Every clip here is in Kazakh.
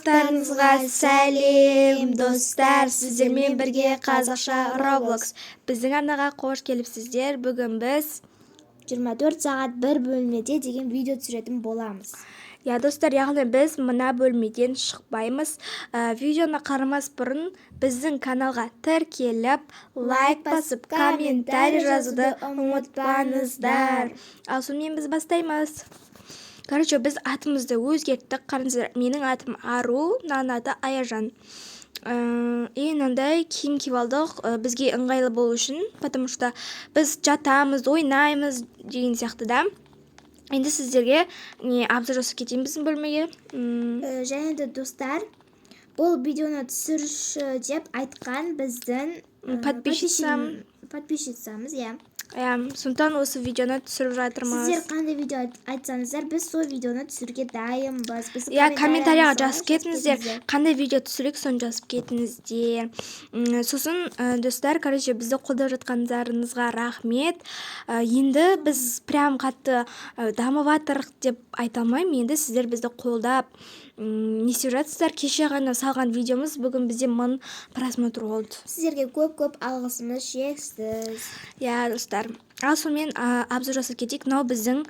Барлықтарыңызға сәлем достар, сіздермен бірге қазақша Roblox. Біздің арнаға қош келіпсіздер. Бүгін біз 24 сағат бір бөлмеде деген видео түсіретін боламыз. Достар, яғни біз мына бөлмеден шықпаймыз. Видеоны қарамас бұрын біздің каналға тіркеліп, лайк басып, комментарий жазуды ұмытпаңыздар. Ал сонымен біз бастаймыз. Біз атымызды өзгерттік. Қараңыздар, менің атым Ару, мынаның аты Аяжан. Мынандай киім киіп алдық, бізге ыңғайлы болу үшін, потому что біз жатамыз, ойнаймыз деген сияқты да. Енді сіздерге обзор жасап кетейін біздің бөлмеге. Және де достар, бұл видеоны түсірші деп айтқан біздің подписчицамыз, Сондықтан осы видеоны түсіріп жатырмыз. Сіздер қандай видео айтсаңыздар, біз сол видеоны түсіруге дайынбыз. Комментарияға жазып кетіңіздер, қандай видео түсірейік, соны жазып кетіңіздер. Сосын достар, бізді қолдап жатқандарыңызға рахмет. Енді біз прям қатты дамып жатырық деп айта алмаймын. Енді сіздер бізді қолдап не істеп жатсыздар. Кеше ғана салған видеомыз бүгін бізде 1000 просмотр болды. Сіздерге көп алғысымыз шексіз. Достар, ал сонымен обзор жасап кетейік. Мынау біздің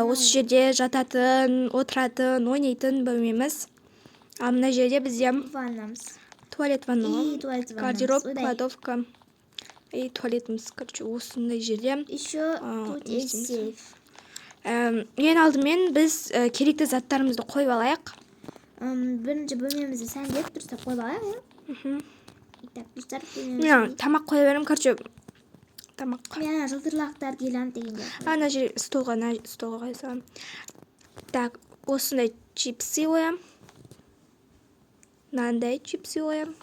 осы жерде жататын, отыратын, ойнайтын бөлмеміз. Ал мына жерде бізде ваннамыз, туалет, ванна, гардероб, кладовка и туалетіміз. Осындай жерде. Еще тут есть сейф. Ең алдымен біз керекті заттарымызды қойып алайық. Бірінші бөлмемізді сәндеп дұрыстап қойып алайық. Тамақ қоя берем, тамақ. Мен жылтырлақтар гелант дегенде. Ана жер столға қоя салам. Так, осындай чипсы қоям. Мынандай чипсы қоям.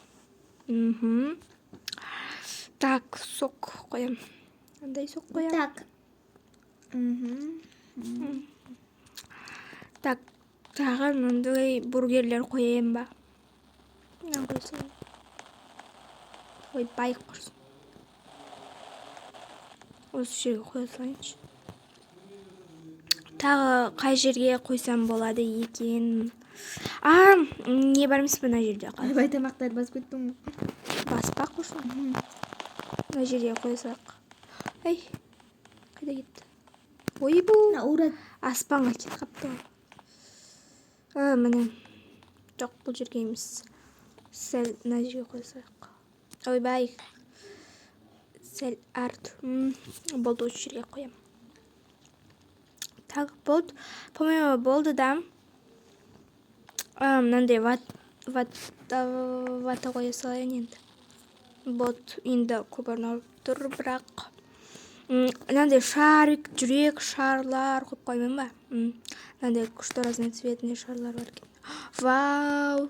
Так, сок қоям. Мынандай сок қоям. Так, тағы мынандай бургерлер қояйын ба? Ой, байық құрсын. Осы жерге қоя салайыншы. Тағы қай жерге қойсам болады екен? Не бармыз мына жерде? Бай тамақтарды басып кеттім. Баспақ құрсын. Мына жерге қойсақ. Ай, қайда кетті? Ой, бұл аспанға кетіп қапты. Міне. Жоқ, бұл жерге емес. Сәл мына жерге қойсақ. Ой, бай. Сәл арт. Болды, осы жерге қоям. Так, болды. По-моему, болды да. Мынандай вата қоя салайын енді. Болды, енді көбірін тұр, бірақ. Мынандай шарик, жүрек, шарлар қойып қоймын ба? Мынандай күшті разный цветный шарлар бар екен. Вау!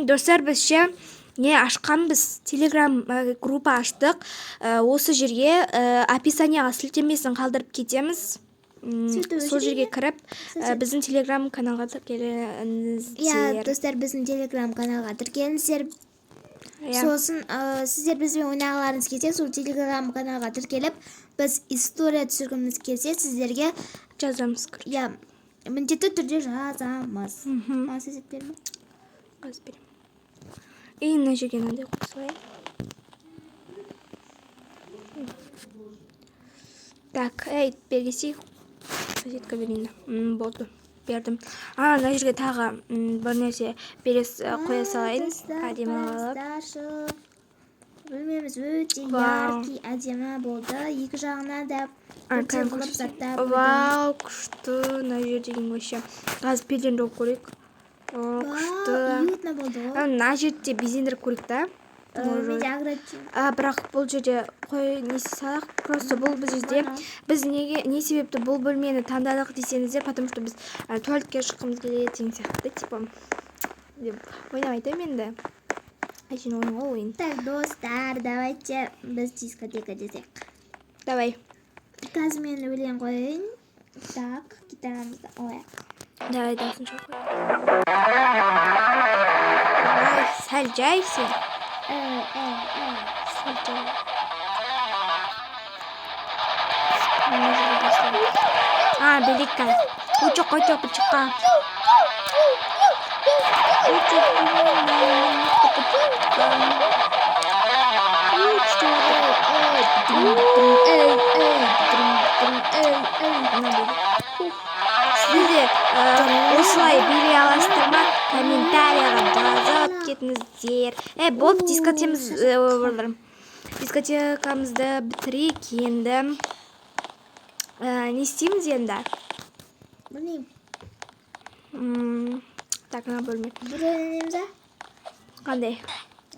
Достар, біз ше ашқанбыз, телеграм группа аштық. Осы жерге описанияға сілтемесін қалдырып кетеміз. Сол жерге кіріп, біздің телеграм каналға тіркеліңіздер. Достар, біздің телеграм каналға тіркеліңіздер. Сосын сіздер бізбен ойнағыларыңыз келсе, сол телеграм каналға тіркеліп, біз история түсіргіміз келсе, сіздерге жазамыз. Міндетті түрде жазамыз. Сіз етпер ме? Аз берем. И мына жерге мынандай қойып салайын. Так, бергесей. Газетка берейін. Болды. Бердім. Мына жерге тағы бір нәрсе қоя салайын. Әдемі алып. Бөлмеміз өте яркий, әдемі болды. Екі жағына да өте қылып заттар. Вау, күшті. Мына жер деген өше. Аз перден жоқ көрейік. Күшті. Уютно болды. Мына жерде безендіріп көрейік та. Бірақ бұл жерде несі салақ. Просто бұл біз не себепті бұл бөлмені таңдадық десеңіздер, потому что біз туалетке шыққымыз келеді деген сияқты, типа. Ойнамайтын енді. Әшін ойын. Так, достар, давайте біз дискотека десек. Давай. Қазір мен өлең қойын. Так, гитарамызды алайық. Давай, даусын жоқ қой. Сәл жайсың. Сәл жай. Беликкан. Қойчық бычыққа. Сіздер осылай билей аласыздар ма? Комментарияға жазып кетіңіздер. Болды, дискотекамызды бітірейік енді. Не істейміз енді? Білмеймін. Так, мына бөлме. Бір ойнаймыз а? Қандай?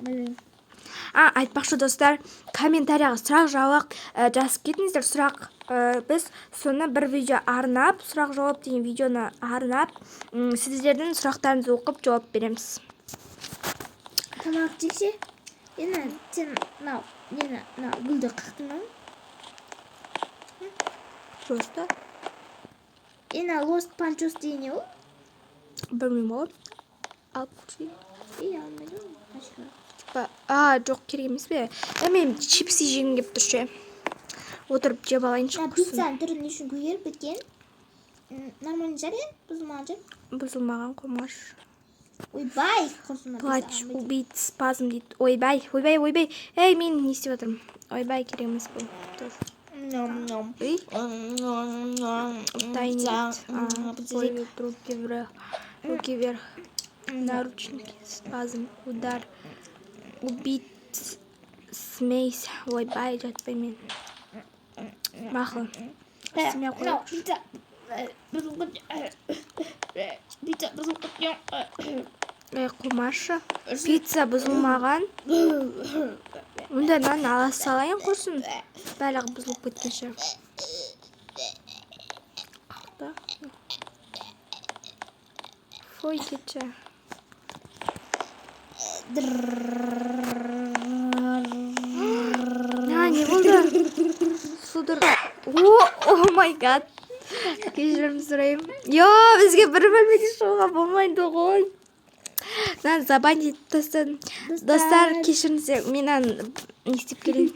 Білмеймін. Айтпақшы достар, комментарияға сұрақ жауап жазып кетіңіздер. Сұрақ біз соны бір видео арнап, сұрақ жауап деген видеоны арнап, сіздердің сұрақтарыңызды оқып жауап береміз. Тамақ жексе, сен гүлді қақтың ба? Просто Лост панчос деген не ол? білмеймін ғой. Алып көрсейін. Алмайды ғой. Жоқ, керек емес пе? Мен чипсы жегім келіп тұр ше. Отырып жеп алайыншы құрсын. Пиццаның түрін не үшін көгеріп біткен? Нормальный жар е? Бұзылмаған жар? Бұзылмаған қомаш. Ойбай, құрсына. Плач, убить, спазм дейді. Ойбай. Мен не істеп отырмын? Ойбай, керек емес бұл. Ном-ном. Тайнет. Руки вверх. Наручники, спазм, удар. Убить, смейся. Ойбай, жатпаймен. Мақыл. Істемей қойып. Пицца бұзылған. Қомашы. Пицца бұзылмаған. Онда нан ала салайын құрсын. Бәліғ бұзылып кеткенше. Қақта. Фой кетші. Не болды? Судыр. О май гад. Кешірім сұрайым. Бізге бір бөлмеге шығуға болмайды ғой. Забан дейді достар, кешіріңіздер. Мен не істеп келейін.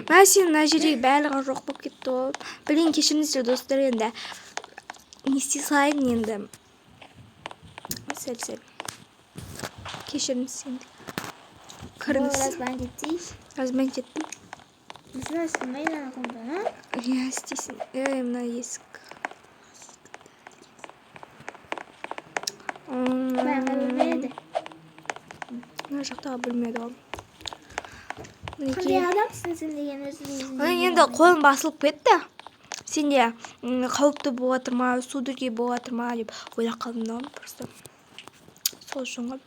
Мәсен мына жерге бәліға жоқ болып кетті ғой. Білейін, кешіріңіздер достар, енді не істей салайын енді. Сәл. Кешіріңіз енді. Кіріңіз. Разбан кеттім. Мына істемей ана қонды, а? Істейсің. Мына есік. Байға бөлмеді. Мына жақтаға бөлмеді ол. Қандай адамсың сен деген өзің. Енді қолым басылып кетті. Сенде қауіпті болып жатыр ма, судырге болып жатыр ма деп ойлап қалдым да просто. Сол үшін ғой.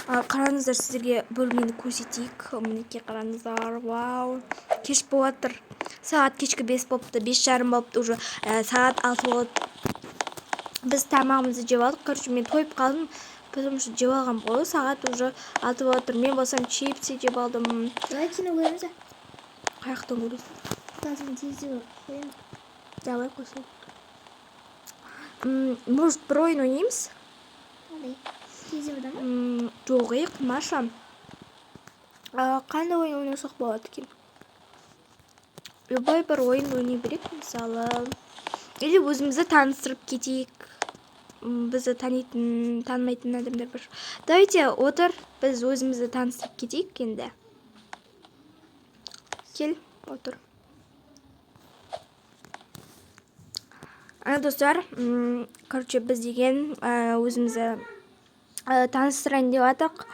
Қараңыздар, сіздерге бөлмені көрсетейік. Мінекей қараңыздар. Вау. Кеш болып жатыр. Сағат кешкі 5 болыпты, 5:30 болыпты, уже сағат 6 болды. Біз тамағымызды жеп алдық. Короче, мен тойып қалдым, потому что жеп алғам ғой. Сағат уже 6 болып жатыр. Мен болсам чипсы жеп алдым. Давай кино көреміз а? Қаяқтан көресің? Қазір тездеу қоямыз. Давай қойсын. Может, бір ойын ойнаймыз? Қандай? Тездеуді ма? Жоқ, Маша. Қандай ойын ойнасақ болады екен? Любой бір ойын ойнай берейік, мысалы. Или өзімізді таныстырып кетейік. Бізді танымайтын адамдар бар. Давайте отыр, біз өзімізді таныстырып кетейік енді. Кел, отыр. Достар, короче, біз деген өзімізді таныстырайын деп атық.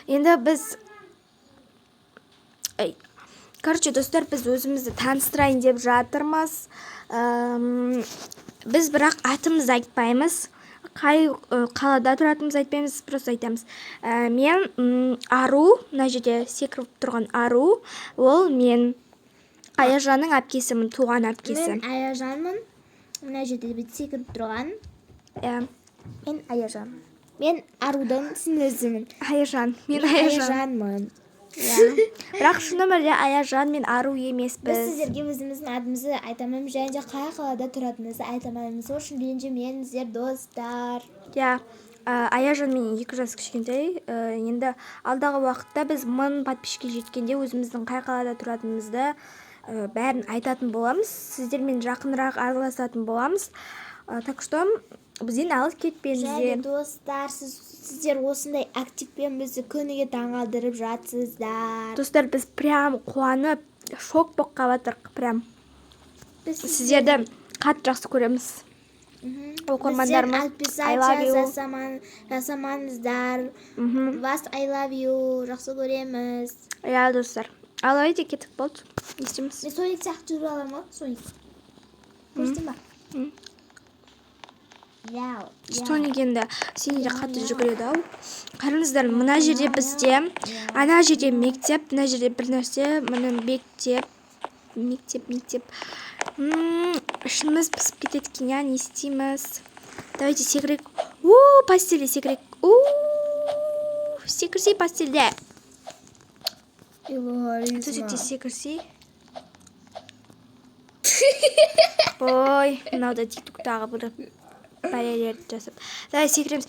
Енді біз... Короче, достар, біз өзімізді таныстырайын деп жатырмыз. Біз бірақ атымызды айтпаймыз. Қай қалада тұратынымызды айтпаймыз, просто айтамыз. Мен Ару, мына жерде секіріп тұрған Ару, ол мен Аяжанның әпкесімін, туған әпкесі. Мен Аяжанмын, мына жерде секіріп тұрған. Мен Аяжанмын. Мен Арудың сіңлісімін. Мен Аяжанмын. Бірақ шын өмірде Аяжан мен Ару емеспіз. Біз сіздерге өзіміздің атымызды айтамаймыз, және де қай қалада тұратынымызды айтамаймыз. Сол үшін ренжімеңіздер достар. Аяжан мен 2 жас кішкентай. Енді алдағы уақытта біз 1000 подписчикке жеткенде өзіміздің қай қалада тұратынымызды бәрін айтатын боламыз. Сіздермен жақынырақ араласатын боламыз. Так что бізден алыс және кетпеңіздер. достар, сіздер осындай активпен бізді күніге таңғалдырып жатсыздар. Достар, біз прям қуанып, шок болып қалатырық прям. Сіздерді қатты жақсы көреміз. Оқырмандарымыз, I love you. жасамаңыздар. Вас I love you. Жақсы көреміз. Иә, достар. Ал әйде кетіп болды. Не істейміз? Мен Соник сияқты жүріп аламын ғой, Соник. Көрсетейін ба? Соник енді сені де қатты жүгіреді ау. Қараңыздар, мына жерде бізде, ана жерде мектеп, мына жерде бір нәрсе, мына мектеп. Ішіміз пісіп кетеді екен, не істейміз? Давайте секірейік. Постельде секірейік. Секірсей постельде. Төсекте секірсей. Ой, мынау тиктоктағы бір бәлелерді жасап. Давай секіреміз.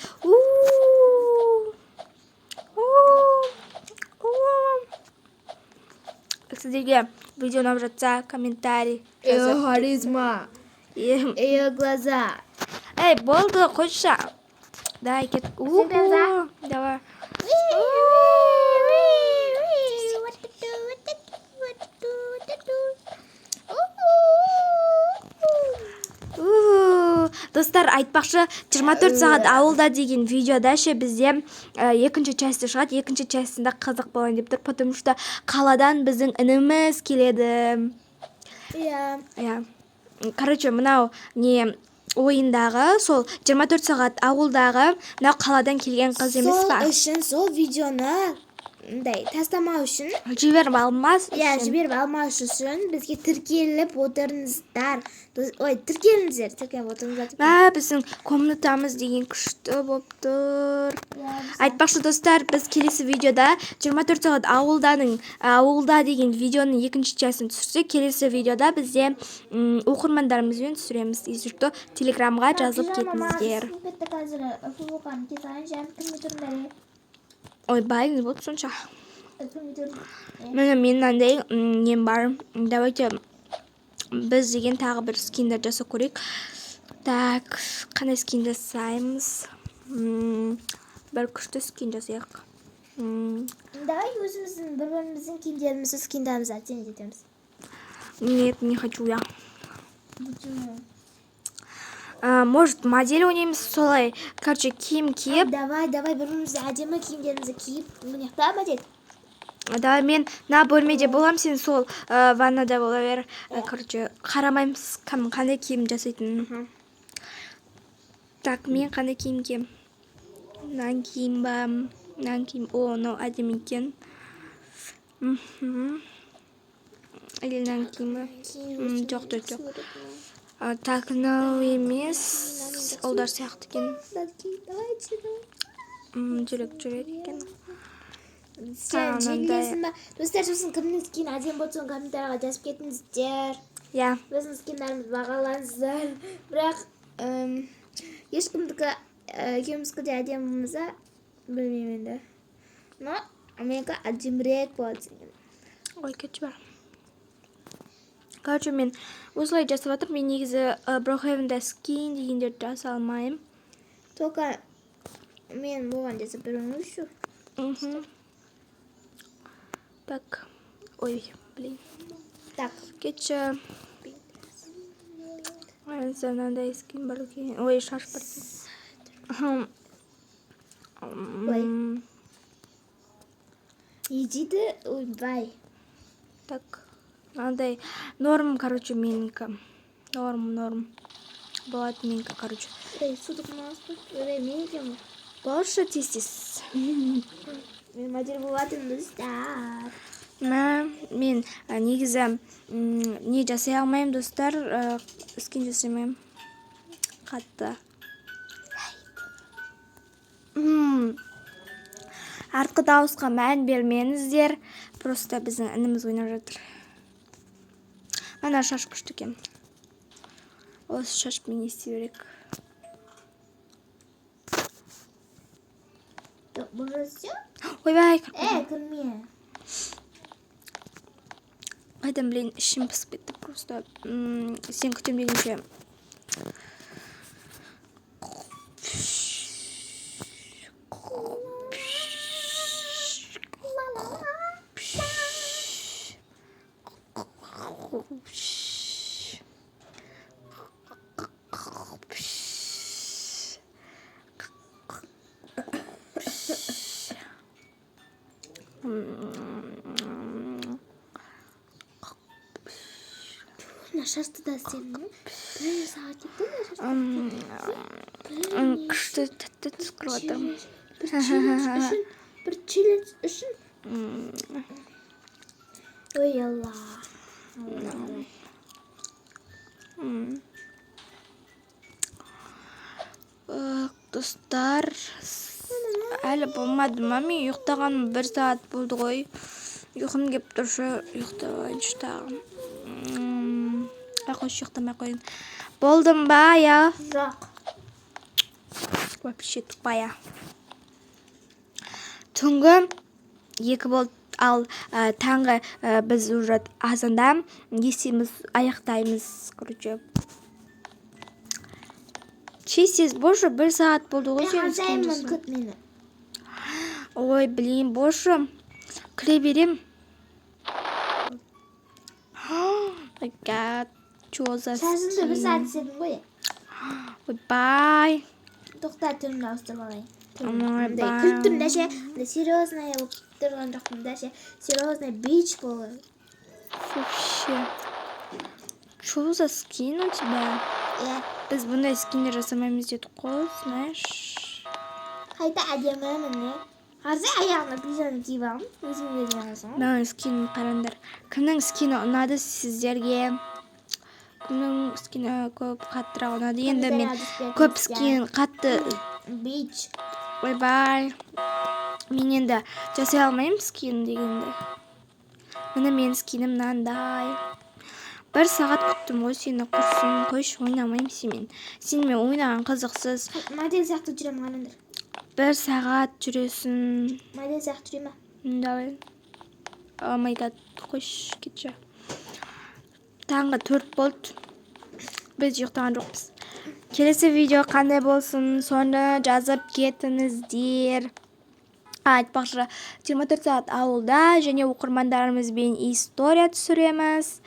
Сіздерге видео ұнап жатса, комментарий жазып. Харизма. Глаза. Эй, болды, қойшы. Давай, кет. Давай. Достар, айтпақшы 24 сағат ауылда деген видеода ше бізде екінші часті шығады. Екінші частында қызық болайын деп тұр, потому что қаладан біздің ініміз келеді. Иә. Короче, мынау не ойындағы, сол 24 сағат ауылдағы, мынау қаладан келген қыз емес па? Сол үшін, сол видеоны тастамау үшін, жіберіп алмас үшін бізге тіркеліп отырыңыздар. Ой, тіркеліңіздер, тіркеліп отырыңыздар. Біздің комнатамыз деген күшті болып тұр. Айтпақшы достар, біз келесі видеода 24 сағат ауылда деген видеоның екінші частын түсірсек, келесі видеода бізде оқырмандарымызбен түсіреміз. Есірті телеграмға жазып кетіңіздер. Ой, байыңыз болды сонша. Менің мынандай нем бар. Давайте біз деген тағы бір скиндер жасап көрейік. Так, қандай скин жасаймыз? Бір күшті скин жасайық. Давай өзіміздің бір-біріміздің киімдерімізді скиндерімізді оценить етеміз. Нет, не хочу я. Может, модель ойнаймыз солай. Короче, киім киіп. Давай, бір-бірімізді әдемі киімдерімізді киіп, ойнақта модель. Давай, мен на бөлмеде болам, сен сол ваннада бола бер. Короче, қарамаймыз қандай киім жасайтын. Так, мен қандай киім кием? Мынан киім ба? Мынан киім. О, мынау әдемі екен. Или мынан киім ба? Жоқ. Так, мынау емес. Олдар сияқты екен. Жүрек екен. Желгесін ба? Достар, сосын кімнің скин әдем болды, соң комментарияға жазып кетіңіздер. Иә. Біздің скиндеріміз бағалаңыздар. Бірақ ешкімдікі екеуміздікі де әдемімізді білмеймін енді. Но менікі әдемірек болады. Ой, кетші бар. Короче, мен осылай жасап жатыр. Мен негізі Brookhaven'да скин дегендерді жаса алмайым. Только мен болған жасап беруім үшін. Так. Ой, блин. Так. Кетші. Мынандай скин бар екен. Ой, шаш бар екен. Ой. Ежиді, ойбай. Так. Мынандай норм, короче, менікі. Норм. Болады менікі, короче. Судық мағыз бұл. Мен екем. Болшы тез. Мен модель болатын достар. Мен негізі не жасай алмайым, достар. Скин жасаймайым. Қатты. Артқы дауысқа мән бермеңіздер. Просто біздің ініміз ойнап жатыр. Ана шаш күшті екен. Осы шашпен не істей берейік. Бұл жасы? Ойбай, кірме. Қайдан білейін, ішім пысып кетті просто. Сен күтем дегенше. Нашасты да сен. Бір сағат кетті күшті тәтті түскіріп отырмын. Бір челлендж үшін. Ой, Алла. Достар, әлі болмады ма? Мен ұйықтағаным 1 сағат болды ғой. Ұйқым кеп тұршы, ұйықтағаншы тағы. Қойшы ұйықтамай қойын. Болдым ба, я? Жоқ. Вообще тупая. Түнгі 2 болды, ал таңғы біз уже азанда есеміз, аяқтаймыз, короче. Чесіз, боже, 1 сағат болды ғой. Хазаймын күт мені. Ой, блин, боже. Кіре берем. My God, что за Сәзінді 1 сағат седім ғой. Ой, бай. Тоқта түрімді ауыстырып алайын. Ой, бай. Күліп тұрмын дәше, серьезная болып тұрған жоқпын дәше, серьезная бич болы. Вообще. Что за скин у тебя? Біз бұндай скиндер жасамаймыз дедік қой, знаешь. Қайта әдемі міне. Қазір аяғына пижаны киіп алым. Өзіңде де аласың. Маған скинін қараңдар. Кімнің скині ұнады сіздерге? Кімнің скині көп қаттырақ ұнады? Енді мен көп скин қатты... Бич. Ой-бай. Мен енді жасай алмайым скин дегенде. Міне мен скинім мынандай. 1 сағат күттім ғой сені, құрсын, қойшы, ойнамайым семен. Сенімен ойнаған қызықсыз. Модель сияқты жүрем ғанындар. 1 сағат жүресің. Модель сияқты жүрем ба? Давай. О май гад, қойшы, кетші. Таңғы 4 болды. Біз ұйықтаған жоқпыз. Келесі видео қандай болсын, соны жазып кетіңіздер. Айтпақшы, 24 сағат ауылда және оқырмандарымызбен история түсіреміз.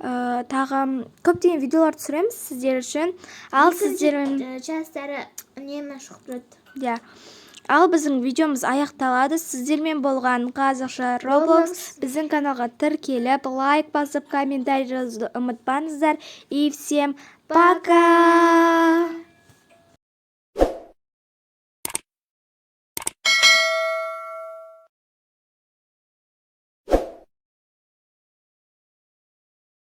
Тағы көптеген видеолар түсіреміз сіздер үшін. Ал сіздермен частары үнемі шығып тұрады. Ja. Ал біздің видеомыз аяқталады. Сіздермен болған қазақша Roblox. Біздің каналға тіркеліп, лайк басып, комментарий жазуды ұмытпаңыздар. И всем пока!